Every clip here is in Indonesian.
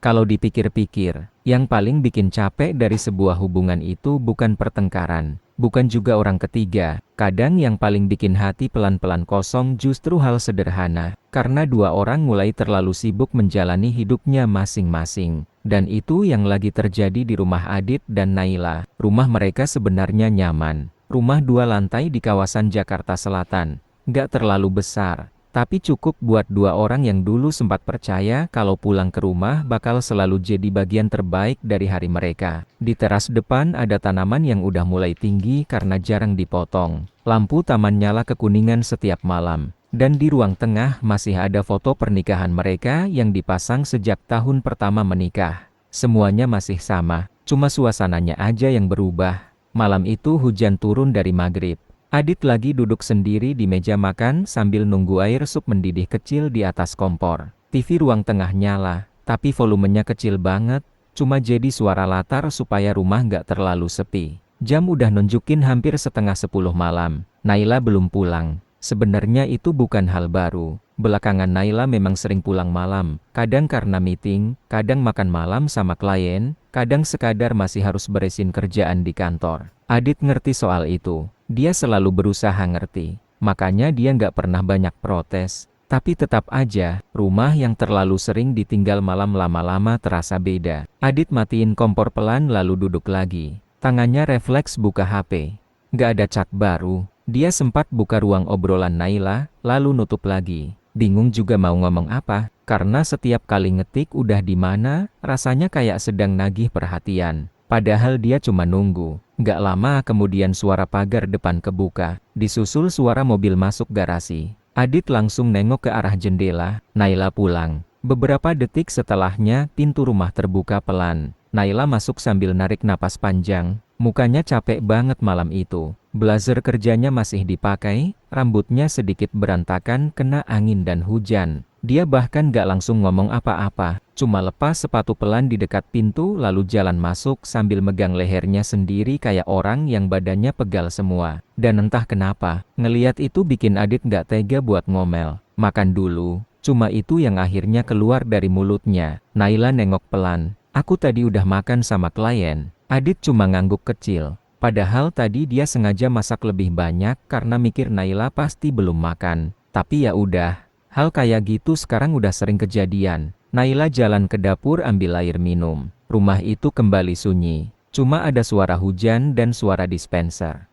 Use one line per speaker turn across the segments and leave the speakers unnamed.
Kalau dipikir-pikir, yang paling bikin capek dari sebuah hubungan itu bukan pertengkaran, bukan juga orang ketiga. Kadang yang paling bikin hati pelan-pelan kosong justru hal sederhana, karena dua orang mulai terlalu sibuk menjalani hidupnya masing-masing. Dan itu yang lagi terjadi di rumah Adit dan Naila. Rumah mereka sebenarnya nyaman. Rumah 2 lantai di kawasan Jakarta Selatan. Nggak terlalu besar, tapi cukup buat dua orang yang dulu sempat percaya kalau pulang ke rumah bakal selalu jadi bagian terbaik dari hari mereka. Di teras depan ada tanaman yang udah mulai tinggi karena jarang dipotong. Lampu taman nyala kekuningan setiap malam. Dan di ruang tengah masih ada foto pernikahan mereka yang dipasang sejak tahun pertama menikah. Semuanya masih sama, cuma suasananya aja yang berubah. Malam itu hujan turun dari maghrib. Adit lagi duduk sendiri di meja makan sambil nunggu air sup mendidih kecil di atas kompor. TV ruang tengah nyala, tapi volumenya kecil banget, cuma jadi suara latar supaya rumah nggak terlalu sepi. Jam udah nunjukin hampir setengah 10 malam. Naila belum pulang. Sebenarnya itu bukan hal baru. Belakangan Naila memang sering pulang malam, kadang karena meeting, kadang makan malam sama klien, kadang sekadar masih harus beresin kerjaan di kantor. Adit ngerti soal itu. Dia selalu berusaha ngerti, makanya dia nggak pernah banyak protes. Tapi tetap aja, rumah yang terlalu sering ditinggal malam lama-lama terasa beda. Adit matiin kompor pelan lalu duduk lagi. Tangannya refleks buka HP. Nggak ada chat baru. Dia sempat buka ruang obrolan Naila, lalu nutup lagi. Bingung juga mau ngomong apa, karena setiap kali ngetik udah di mana, rasanya kayak sedang nagih perhatian. Padahal dia cuma nunggu. Nggak lama kemudian suara pagar depan kebuka, disusul suara mobil masuk garasi. Adit langsung nengok ke arah jendela. Naila pulang. Beberapa detik setelahnya, pintu rumah terbuka pelan. Naila masuk sambil narik napas panjang. Mukanya capek banget malam itu. Blazer kerjanya masih dipakai, rambutnya sedikit berantakan kena angin dan hujan. Dia bahkan gak langsung ngomong apa-apa, cuma lepas sepatu pelan di dekat pintu lalu jalan masuk sambil megang lehernya sendiri kayak orang yang badannya pegal semua. Dan entah kenapa, ngeliat itu bikin Adit gak tega buat ngomel. Makan dulu, cuma itu yang akhirnya keluar dari mulutnya. Naila nengok pelan. Aku tadi udah makan sama klien. Adit cuma ngangguk kecil. Padahal tadi dia sengaja masak lebih banyak karena mikir Naila pasti belum makan. Tapi ya udah. Hal kayak gitu sekarang udah sering kejadian. Naila jalan ke dapur ambil air minum. Rumah itu kembali sunyi. Cuma ada suara hujan dan suara dispenser.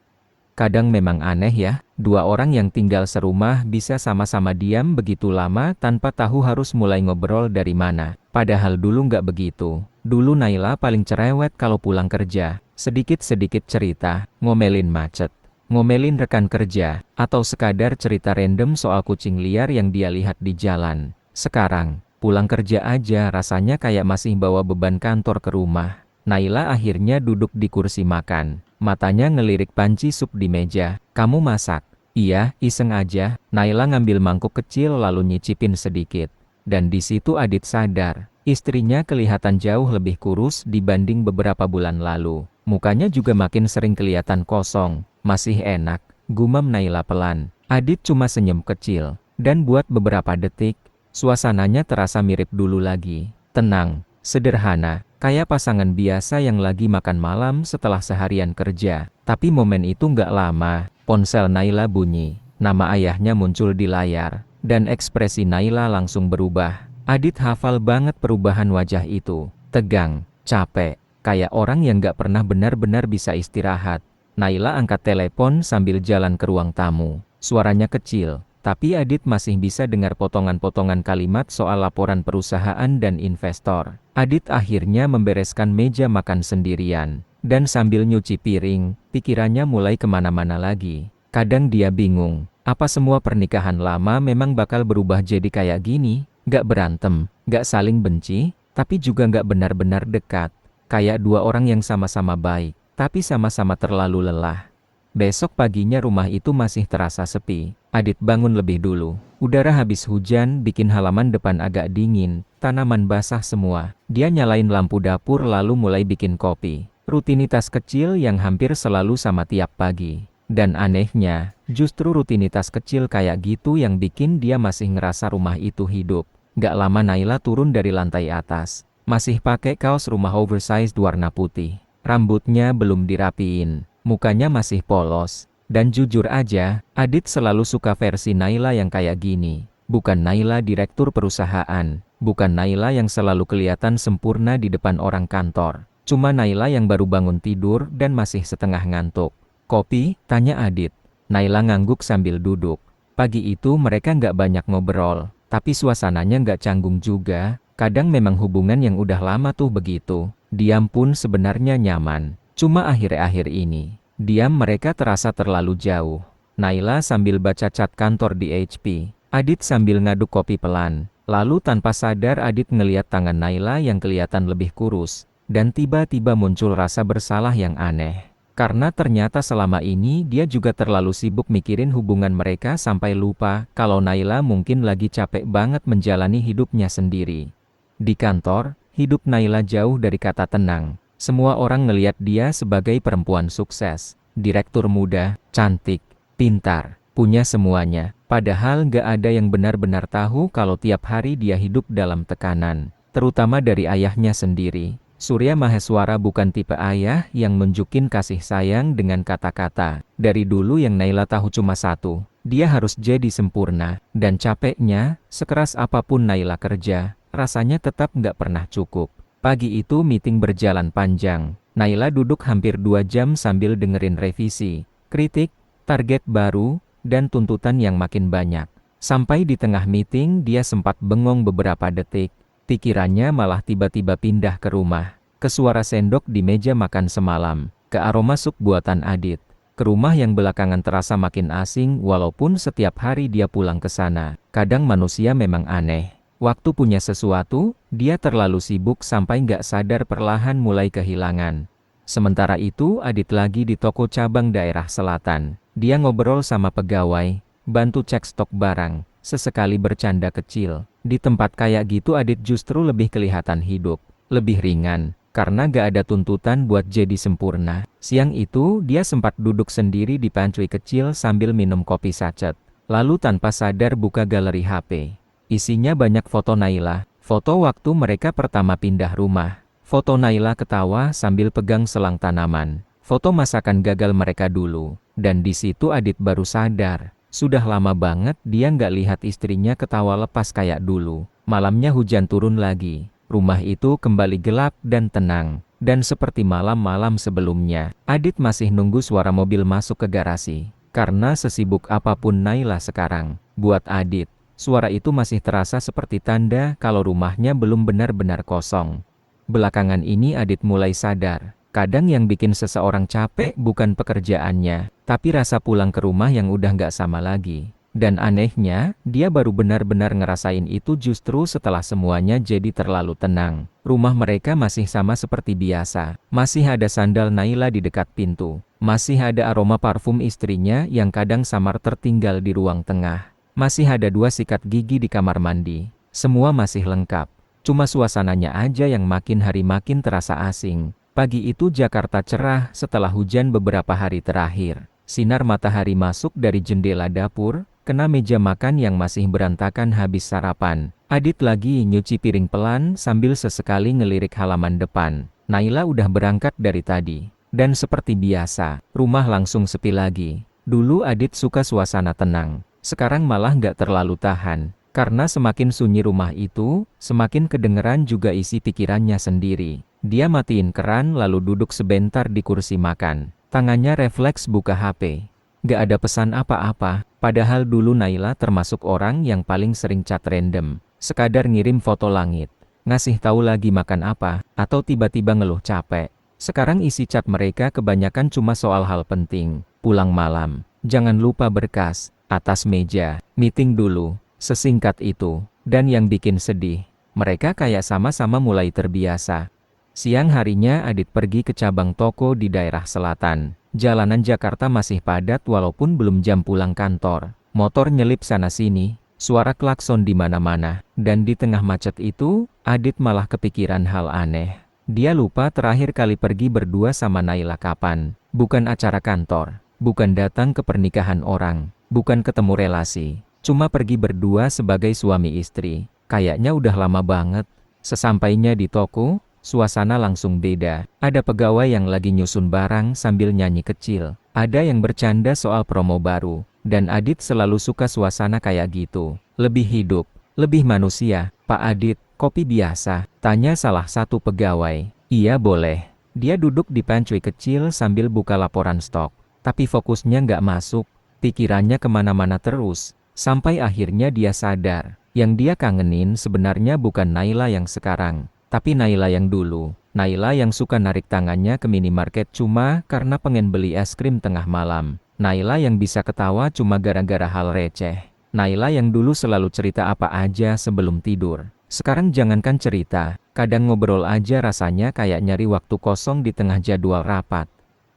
Kadang memang aneh ya, dua orang yang tinggal serumah bisa sama-sama diam begitu lama tanpa tahu harus mulai ngobrol dari mana. Padahal dulu nggak begitu. Dulu Naila paling cerewet kalau pulang kerja. Sedikit-sedikit cerita, ngomelin macet, ngomelin rekan kerja, atau sekadar cerita random soal kucing liar yang dia lihat di jalan. Sekarang, pulang kerja aja rasanya kayak masih bawa beban kantor ke rumah. Naila akhirnya duduk di kursi makan. Matanya ngelirik panci sup di meja. Kamu masak? Iya, iseng aja. Naila ngambil mangkuk kecil lalu nyicipin sedikit. Dan di situ Adit sadar, istrinya kelihatan jauh lebih kurus dibanding beberapa bulan lalu. Mukanya juga makin sering kelihatan kosong. Masih enak, gumam Naila pelan. Adit cuma senyum kecil. Dan buat beberapa detik, suasananya terasa mirip dulu lagi. Tenang, sederhana, kayak pasangan biasa yang lagi makan malam setelah seharian kerja. Tapi momen itu nggak lama, ponsel Naila bunyi. Nama ayahnya muncul di layar. Dan ekspresi Naila langsung berubah. Adit hafal banget perubahan wajah itu. Tegang, capek, kayak orang yang gak pernah benar-benar bisa istirahat. Naila angkat telepon sambil jalan ke ruang tamu. Suaranya kecil, tapi Adit masih bisa dengar potongan-potongan kalimat soal laporan perusahaan dan investor. Adit akhirnya membereskan meja makan sendirian. Dan sambil nyuci piring, pikirannya mulai kemana-mana lagi. Kadang dia bingung. Apa semua pernikahan lama memang bakal berubah jadi kayak gini? Gak berantem, gak saling benci, tapi juga gak benar-benar dekat. Kayak dua orang yang sama-sama baik, tapi sama-sama terlalu lelah. Besok paginya rumah itu masih terasa sepi. Adit bangun lebih dulu. Udara habis hujan bikin halaman depan agak dingin, tanaman basah semua. Dia nyalain lampu dapur lalu mulai bikin kopi. Rutinitas kecil yang hampir selalu sama tiap pagi. Dan anehnya, justru rutinitas kecil kayak gitu yang bikin dia masih ngerasa rumah itu hidup. Gak lama Naila turun dari lantai atas. Masih pakai kaos rumah oversized warna putih. Rambutnya belum dirapiin. Mukanya masih polos. Dan jujur aja, Adit selalu suka versi Naila yang kayak gini. Bukan Naila direktur perusahaan. Bukan Naila yang selalu kelihatan sempurna di depan orang kantor. Cuma Naila yang baru bangun tidur dan masih setengah ngantuk. "Kopi?" tanya Adit. Naila ngangguk sambil duduk. Pagi itu mereka nggak banyak ngobrol. Tapi suasananya nggak canggung juga. Kadang memang hubungan yang udah lama tuh begitu. Diam pun sebenarnya nyaman. Cuma akhir-akhir ini, diam mereka terasa terlalu jauh. Naila sambil baca cat kantor di HP. Adit sambil ngaduk kopi pelan. Lalu tanpa sadar Adit ngeliat tangan Naila yang kelihatan lebih kurus. Dan tiba-tiba muncul rasa bersalah yang aneh. Karena ternyata selama ini dia juga terlalu sibuk mikirin hubungan mereka sampai lupa kalau Naila mungkin lagi capek banget menjalani hidupnya sendiri. Di kantor, hidup Naila jauh dari kata tenang. Semua orang ngeliat dia sebagai perempuan sukses, direktur muda, cantik, pintar, punya semuanya. Padahal gak ada yang benar-benar tahu kalau tiap hari dia hidup dalam tekanan, terutama dari ayahnya sendiri. Surya Maheswara bukan tipe ayah yang nunjukin kasih sayang dengan kata-kata. Dari dulu yang Naila tahu cuma satu, dia harus jadi sempurna. Dan capeknya, sekeras apapun Naila kerja, rasanya tetap nggak pernah cukup. Pagi itu meeting berjalan panjang. Naila duduk hampir 2 jam sambil dengerin revisi, kritik, target baru, dan tuntutan yang makin banyak. Sampai di tengah meeting dia sempat bengong beberapa detik. Pikirannya malah tiba-tiba pindah ke rumah, ke suara sendok di meja makan semalam, ke aroma sup buatan Adit, ke rumah yang belakangan terasa makin asing walaupun setiap hari dia pulang ke sana. Kadang manusia memang aneh. Waktu punya sesuatu, dia terlalu sibuk sampai nggak sadar perlahan mulai kehilangan. Sementara itu Adit lagi di toko cabang daerah selatan. Dia ngobrol sama pegawai, bantu cek stok barang, sesekali bercanda kecil. Di tempat kayak gitu Adit justru lebih kelihatan hidup, lebih ringan, karena gak ada tuntutan buat jadi sempurna. Siang itu, dia sempat duduk sendiri di pantry kecil sambil minum kopi sachet. Lalu tanpa sadar buka galeri HP. Isinya banyak foto Naila, foto waktu mereka pertama pindah rumah. Foto Naila ketawa sambil pegang selang tanaman. Foto masakan gagal mereka dulu. Dan di situ Adit baru sadar. Sudah lama banget dia nggak lihat istrinya ketawa lepas kayak dulu. Malamnya hujan turun lagi. Rumah itu kembali gelap dan tenang. Dan seperti malam-malam sebelumnya, Adit masih nunggu suara mobil masuk ke garasi. Karena sesibuk apapun Naila sekarang, buat Adit, suara itu masih terasa seperti tanda kalau rumahnya belum benar-benar kosong. Belakangan ini Adit mulai sadar. Kadang yang bikin seseorang capek bukan pekerjaannya, tapi rasa pulang ke rumah yang udah nggak sama lagi. Dan anehnya, dia baru benar-benar ngerasain itu justru setelah semuanya jadi terlalu tenang. Rumah mereka masih sama seperti biasa. Masih ada sandal Naila di dekat pintu. Masih ada aroma parfum istrinya yang kadang samar tertinggal di ruang tengah. Masih ada 2 sikat gigi di kamar mandi. Semua masih lengkap. Cuma suasananya aja yang makin hari makin terasa asing. Pagi itu Jakarta cerah setelah hujan beberapa hari terakhir. Sinar matahari masuk dari jendela dapur, kena meja makan yang masih berantakan habis sarapan. Adit lagi nyuci piring pelan sambil sesekali ngelirik halaman depan. Naila udah berangkat dari tadi. Dan seperti biasa, rumah langsung sepi lagi. Dulu Adit suka suasana tenang. Sekarang malah nggak terlalu tahan. Karena semakin sunyi rumah itu, semakin kedengeran juga isi pikirannya sendiri. Dia matiin keran lalu duduk sebentar di kursi makan. Tangannya refleks buka HP. Gak ada pesan apa-apa, padahal dulu Naila termasuk orang yang paling sering chat random. Sekadar ngirim foto langit, ngasih tahu lagi makan apa, atau tiba-tiba ngeluh capek. Sekarang isi chat mereka kebanyakan cuma soal hal penting. Pulang malam, jangan lupa berkas, atas meja, meeting dulu. Sesingkat itu. Dan yang bikin sedih, mereka kayak sama-sama mulai terbiasa. Siang harinya Adit pergi ke cabang toko di daerah selatan. Jalanan Jakarta masih padat walaupun belum jam pulang kantor. Motor nyelip sana-sini, suara klakson di mana-mana. Dan di tengah macet itu, Adit malah kepikiran hal aneh. Dia lupa terakhir kali pergi berdua sama Naila kapan. Bukan acara kantor, bukan datang ke pernikahan orang, bukan ketemu relasi. Cuma pergi berdua sebagai suami istri. Kayaknya udah lama banget. Sesampainya di toko, suasana langsung beda. Ada pegawai yang lagi nyusun barang sambil nyanyi kecil. Ada yang bercanda soal promo baru. Dan Adit selalu suka suasana kayak gitu. Lebih hidup, lebih manusia. Pak Adit, kopi biasa? Tanya salah satu pegawai. Iya boleh. Dia duduk di pantry kecil sambil buka laporan stok. Tapi fokusnya nggak masuk. Pikirannya kemana-mana terus. Sampai akhirnya dia sadar. Yang dia kangenin sebenarnya bukan Naila yang sekarang. Tapi Naila yang dulu. Naila yang suka narik tangannya ke minimarket cuma karena pengen beli es krim tengah malam. Naila yang bisa ketawa cuma gara-gara hal receh. Naila yang dulu selalu cerita apa aja sebelum tidur. Sekarang jangankan cerita, kadang ngobrol aja rasanya kayak nyari waktu kosong di tengah jadwal rapat.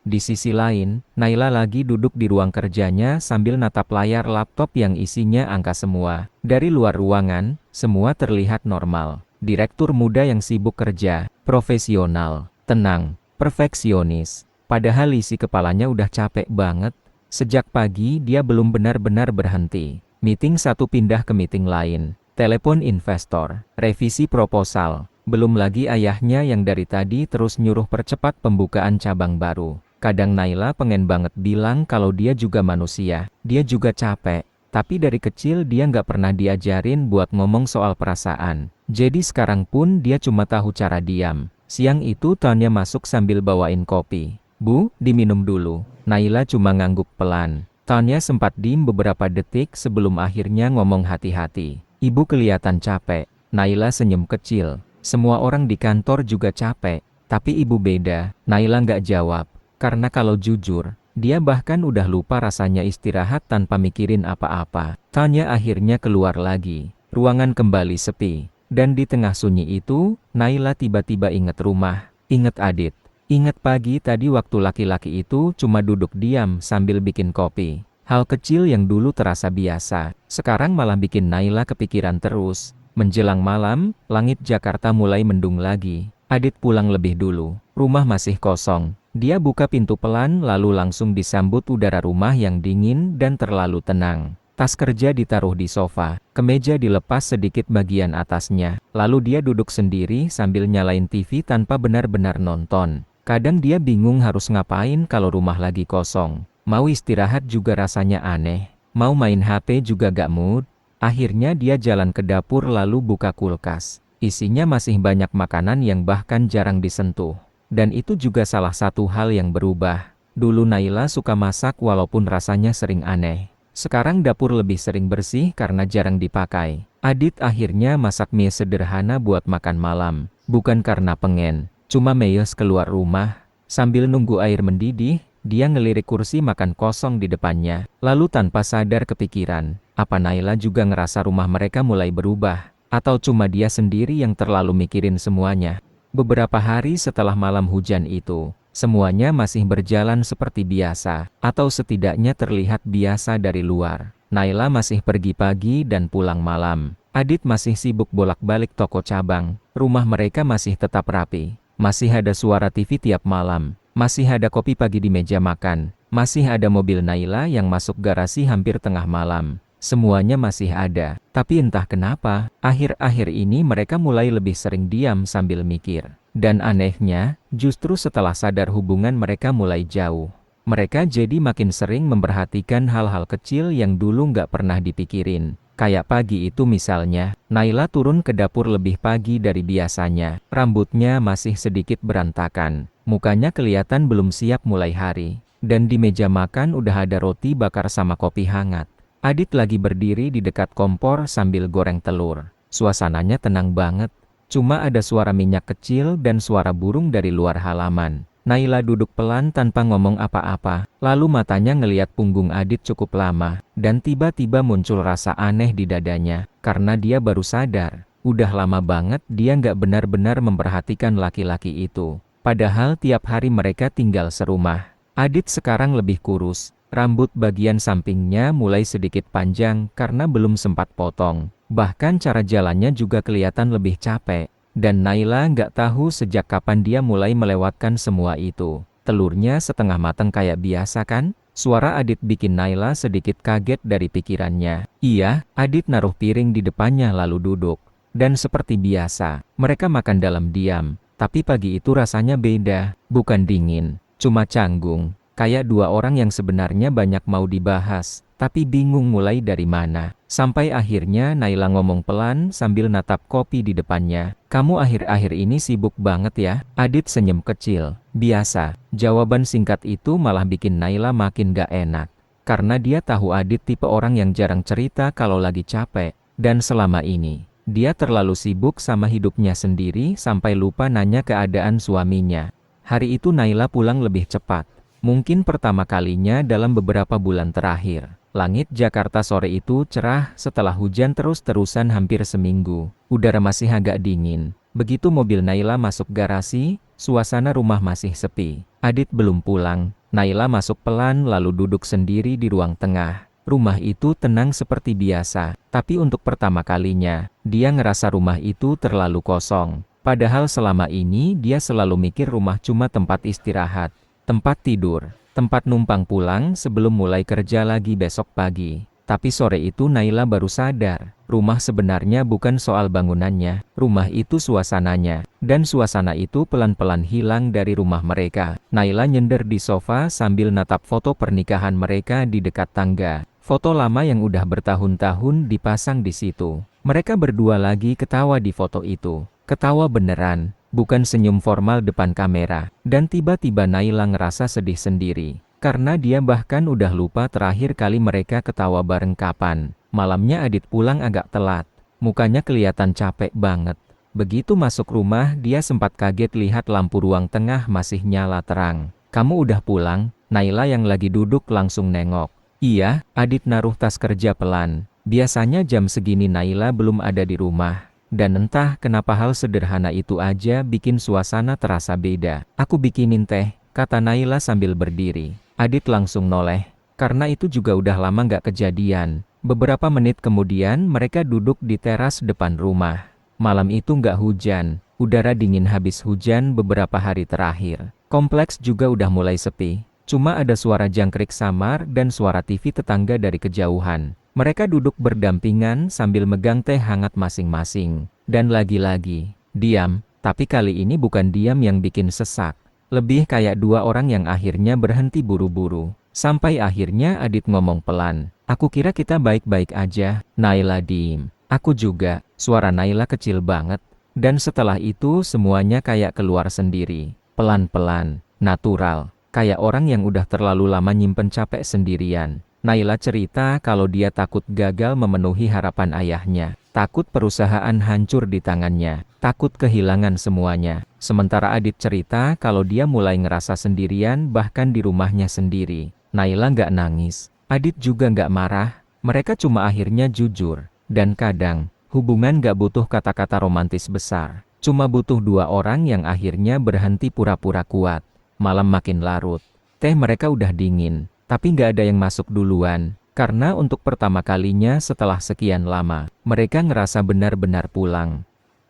Di sisi lain, Naila lagi duduk di ruang kerjanya sambil natap layar laptop yang isinya angka semua. Dari luar ruangan, semua terlihat normal. Direktur muda yang sibuk kerja, profesional, tenang, perfeksionis. Padahal isi kepalanya udah capek banget. Sejak pagi dia belum benar-benar berhenti. Meeting satu pindah ke meeting lain. Telepon investor, revisi proposal. Belum lagi ayahnya yang dari tadi terus nyuruh percepat pembukaan cabang baru. Kadang Naila pengen banget bilang kalau dia juga manusia. Dia juga capek. Tapi dari kecil dia nggak pernah diajarin buat ngomong soal perasaan. Jadi sekarang pun dia cuma tahu cara diam. Siang itu Tanya masuk sambil bawain kopi. Bu, diminum dulu. Naila cuma ngangguk pelan. Tanya sempat diem beberapa detik sebelum akhirnya ngomong hati-hati. Ibu kelihatan capek. Naila senyum kecil. Semua orang di kantor juga capek. Tapi ibu beda. Naila nggak jawab. Karena kalau jujur, dia bahkan udah lupa rasanya istirahat tanpa mikirin apa-apa. Tanya akhirnya keluar lagi. Ruangan kembali sepi. Dan di tengah sunyi itu, Naila tiba-tiba ingat rumah. Ingat Adit. Ingat pagi tadi waktu laki-laki itu cuma duduk diam sambil bikin kopi. Hal kecil yang dulu terasa biasa, sekarang malah bikin Naila kepikiran terus. Menjelang malam, langit Jakarta mulai mendung lagi. Adit pulang lebih dulu. Rumah masih kosong. Dia buka pintu pelan lalu langsung disambut udara rumah yang dingin dan terlalu tenang. Tas kerja ditaruh di sofa, kemeja dilepas sedikit bagian atasnya. Lalu dia duduk sendiri sambil nyalain TV tanpa benar-benar nonton. Kadang dia bingung harus ngapain kalau rumah lagi kosong. Mau istirahat juga rasanya aneh. Mau main HP juga gak mood. Akhirnya dia jalan ke dapur lalu buka kulkas. Isinya masih banyak makanan yang bahkan jarang disentuh. Dan itu juga salah satu hal yang berubah. Dulu Naila suka masak walaupun rasanya sering aneh. Sekarang dapur lebih sering bersih karena jarang dipakai. Adit akhirnya masak mie sederhana buat makan malam. Bukan karena pengen. Cuma meyos keluar rumah. Sambil nunggu air mendidih, dia ngelirik kursi makan kosong di depannya. Lalu tanpa sadar kepikiran, apa Naila juga ngerasa rumah mereka mulai berubah? Atau cuma dia sendiri yang terlalu mikirin semuanya? Beberapa hari setelah malam hujan itu, semuanya masih berjalan seperti biasa. Atau setidaknya terlihat biasa dari luar. Naila masih pergi pagi dan pulang malam. Adit masih sibuk bolak-balik toko cabang. Rumah mereka masih tetap rapi. Masih ada suara TV tiap malam. Masih ada kopi pagi di meja makan. Masih ada mobil Naila yang masuk garasi hampir tengah malam. Semuanya masih ada. Tapi entah kenapa, akhir-akhir ini mereka mulai lebih sering diam sambil mikir. Dan anehnya, justru setelah sadar hubungan mereka mulai jauh. Mereka jadi makin sering memperhatikan hal-hal kecil yang dulu nggak pernah dipikirin. Kayak pagi itu misalnya, Naila turun ke dapur lebih pagi dari biasanya. Rambutnya masih sedikit berantakan. Mukanya kelihatan belum siap mulai hari. Dan di meja makan udah ada roti bakar sama kopi hangat. Adit lagi berdiri di dekat kompor sambil goreng telur. Suasananya tenang banget. Cuma ada suara minyak kecil dan suara burung dari luar halaman. Naila duduk pelan tanpa ngomong apa-apa, lalu matanya ngeliat punggung Adit cukup lama, dan tiba-tiba muncul rasa aneh di dadanya, karena dia baru sadar, udah lama banget dia nggak benar-benar memperhatikan laki-laki itu. Padahal tiap hari mereka tinggal serumah. Adit sekarang lebih kurus, rambut bagian sampingnya mulai sedikit panjang karena belum sempat potong. Bahkan cara jalannya juga kelihatan lebih capek. Dan Naila nggak tahu sejak kapan dia mulai melewatkan semua itu. Telurnya setengah matang kayak biasa kan? Suara Adit bikin Naila sedikit kaget dari pikirannya. Iya, Adit naruh piring di depannya lalu duduk. Dan seperti biasa, mereka makan dalam diam. Tapi pagi itu rasanya beda, bukan dingin, cuma canggung. Kayak dua orang yang sebenarnya banyak mau dibahas, tapi bingung mulai dari mana. Sampai akhirnya Naila ngomong pelan sambil natap kopi di depannya. "Kamu akhir-akhir ini sibuk banget ya?" Adit senyum kecil. "Biasa." Jawaban singkat itu malah bikin Naila makin gak enak. Karena dia tahu Adit tipe orang yang jarang cerita kalau lagi capek. Dan selama ini, dia terlalu sibuk sama hidupnya sendiri sampai lupa nanya keadaan suaminya. Hari itu Naila pulang lebih cepat. Mungkin pertama kalinya dalam beberapa bulan terakhir. Langit Jakarta sore itu cerah setelah hujan terus-terusan hampir seminggu. Udara masih agak dingin. Begitu mobil Naila masuk garasi, suasana rumah masih sepi. Adit belum pulang. Naila masuk pelan lalu duduk sendiri di ruang tengah. Rumah itu tenang seperti biasa, tapi untuk pertama kalinya, dia ngerasa rumah itu terlalu kosong. Padahal selama ini dia selalu mikir rumah cuma tempat istirahat, tempat tidur, tempat numpang pulang sebelum mulai kerja lagi besok pagi. Tapi sore itu Naila baru sadar, rumah sebenarnya bukan soal bangunannya, rumah itu suasananya. Dan suasana itu pelan-pelan hilang dari rumah mereka. Naila nyender di sofa sambil natap foto pernikahan mereka di dekat tangga. Foto lama yang udah bertahun-tahun dipasang di situ. Mereka berdua lagi ketawa di foto itu. Ketawa beneran, bukan senyum formal depan kamera. Dan tiba-tiba Naila ngerasa sedih sendiri. Karena dia bahkan udah lupa terakhir kali mereka ketawa bareng kapan. Malamnya Adit pulang agak telat. Mukanya kelihatan capek banget. Begitu masuk rumah, dia sempat kaget lihat lampu ruang tengah masih nyala terang. "Kamu udah pulang?" Naila yang lagi duduk langsung nengok. "Iya." Adit naruh tas kerja pelan. Biasanya jam segini Naila belum ada di rumah. Dan entah kenapa hal sederhana itu aja bikin suasana terasa beda. "Aku bikinin teh," kata Naila sambil berdiri. Adit langsung noleh. Karena itu juga udah lama gak kejadian. Beberapa menit kemudian mereka duduk di teras depan rumah. Malam itu gak hujan. Udara dingin habis hujan beberapa hari terakhir. Kompleks juga udah mulai sepi. Cuma ada suara jangkrik samar dan suara TV tetangga dari kejauhan. Mereka duduk berdampingan sambil megang teh hangat masing-masing. Dan lagi-lagi, diam. Tapi kali ini bukan diam yang bikin sesak. Lebih kayak dua orang yang akhirnya berhenti buru-buru. Sampai akhirnya Adit ngomong pelan. "Aku kira kita baik-baik aja." Naila diem. "Aku juga." Suara Naila kecil banget. Dan setelah itu semuanya kayak keluar sendiri. Pelan-pelan, natural. Kayak orang yang udah terlalu lama nyimpen capek sendirian. Naila cerita kalau dia takut gagal memenuhi harapan ayahnya. Takut perusahaan hancur di tangannya. Takut kehilangan semuanya. Sementara Adit cerita kalau dia mulai ngerasa sendirian bahkan di rumahnya sendiri. Naila nggak nangis. Adit juga nggak marah. Mereka cuma akhirnya jujur. Dan kadang, hubungan nggak butuh kata-kata romantis besar. Cuma butuh dua orang yang akhirnya berhenti pura-pura kuat. Malam makin larut. Teh mereka udah dingin. Tapi nggak ada yang masuk duluan. Karena untuk pertama kalinya setelah sekian lama, mereka ngerasa benar-benar pulang.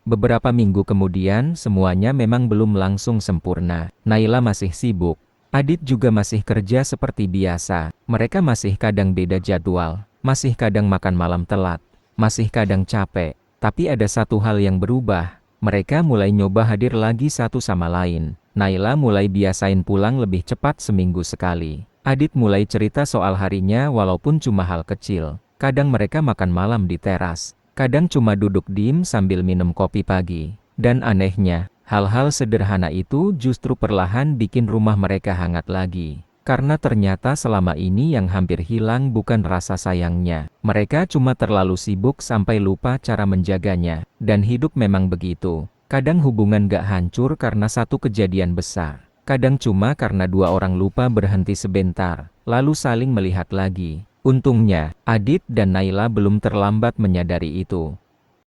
Beberapa minggu kemudian, semuanya memang belum langsung sempurna. Naila masih sibuk. Adit juga masih kerja seperti biasa. Mereka masih kadang beda jadwal. Masih kadang makan malam telat. Masih kadang capek. Tapi ada satu hal yang berubah. Mereka mulai nyoba hadir lagi satu sama lain. Naila mulai biasain pulang lebih cepat seminggu sekali. Adit mulai cerita soal harinya walaupun cuma hal kecil. Kadang mereka makan malam di teras. Kadang cuma duduk diem sambil minum kopi pagi. Dan anehnya, hal-hal sederhana itu justru perlahan bikin rumah mereka hangat lagi. Karena ternyata selama ini yang hampir hilang bukan rasa sayangnya. Mereka cuma terlalu sibuk sampai lupa cara menjaganya. Dan hidup memang begitu. Kadang hubungan gak hancur karena satu kejadian besar. Kadang cuma karena dua orang lupa berhenti sebentar, lalu saling melihat lagi. Untungnya, Adit dan Naila belum terlambat menyadari itu.